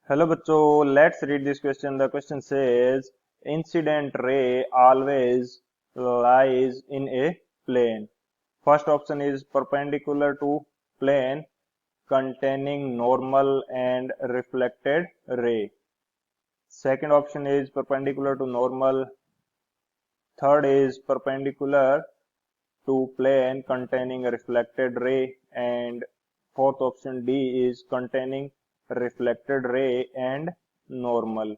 Hello बच्चों, let's read this question. The question says incident ray always lies in a plane. First option is perpendicular to plane containing normal and reflected ray. Second option is perpendicular to normal. Third is perpendicular to plane containing a reflected ray, and fourth option D is containing reflected ray and normal.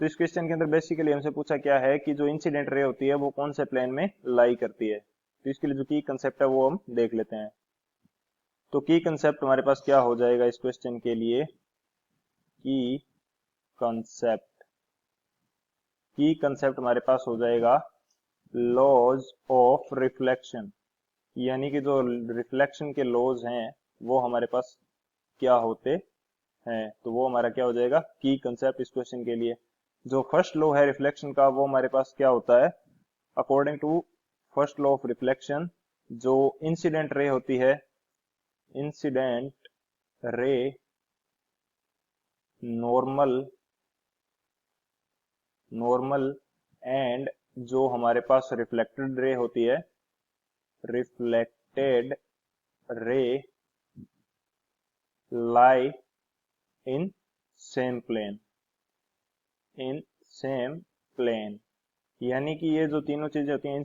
तो इस question के अंदर basically हमसे पूछा क्या है कि जो इंसिडेंट रे होती है वो कौन से प्लेन में लाई करती है. तो इसके लिए जो की कंसेप्ट है वो हम देख लेते हैं. तो की कंसेप्ट हमारे पास क्या हो जाएगा इस क्वेश्चन के लिए. की कंसेप्ट की कंसेप्ट हमारे पास हो जाएगा लॉज ऑफ रिफ्लेक्शन. यानी कि जो रिफ्लेक्शन के लॉज हैं वो हमारे पास क्या होते हैं. तो वो हमारा क्या हो जाएगा की कंसेप्ट इस क्वेश्चन के लिए. जो फर्स्ट लॉ है रिफ्लेक्शन का वो हमारे पास क्या होता है. According to first law of reflection, जो इंसिडेंट रे होती है, इंसिडेंट रे नॉर्मल एंड जो हमारे पास रिफ्लेक्टेड रे होती है, reflected ray lie in same plane. यानी कि ये जो तीनों चीजें होती हैं,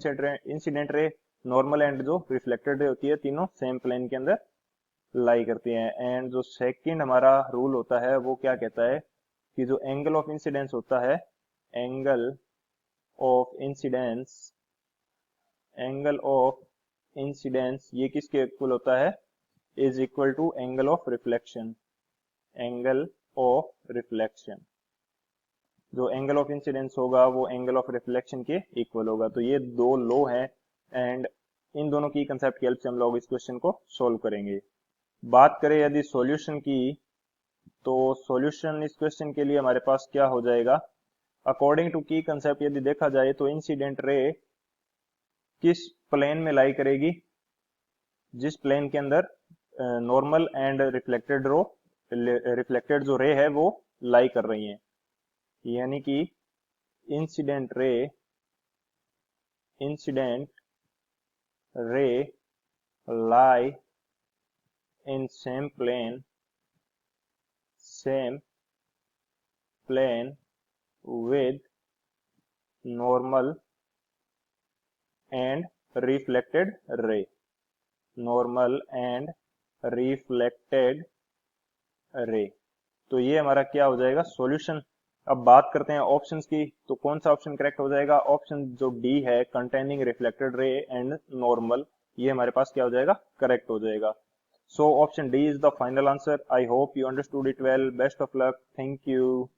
इंसिडेंट रे, नॉर्मल एंड जो रिफ्लेक्टेड रे होती है, तीनों सेम प्लेन के अंदर लाई करती हैं. एंड जो सेकंड हमारा रूल होता है वो क्या कहता है कि जो एंगल ऑफ इंसिडेंस होता है, एंगल ऑफ इंसिडेंस ये किसके इक्वल होता है, is equal to angle of reflection. जो एंगल ऑफ इंसिडेंस होगा वो एंगल ऑफ रिफ्लेक्शन के इक्वल होगा. तो ये दो लॉ हैं एंड इन दोनों की कंसेप्ट की हेल्प से हम लोग इस क्वेश्चन को सोल्व करेंगे. बात करें यदि सॉल्यूशन की, तो सॉल्यूशन इस क्वेश्चन के लिए हमारे पास क्या हो जाएगा. अकॉर्डिंग टू की कंसेप्ट यदि देखा जाए तो इंसिडेंट रे किस प्लेन में लाई करेगी, जिस प्लेन के अंदर नॉर्मल एंड रिफ्लेक्टेड जो रे है वो लाई कर रही हैं. यानी कि incident ray lie in same plane with normal and reflected ray. तो ये हमारा क्या हो जाएगा सॉल्यूशन. अब बात करते हैं ऑप्शंस की. तो कौन सा ऑप्शन करेक्ट हो जाएगा. ऑप्शन जो डी है, containing reflected ray and normal, ये हमारे पास क्या हो जाएगा, करेक्ट हो जाएगा. So option D is the final answer. I hope you understood it well. Best of luck. Thank you.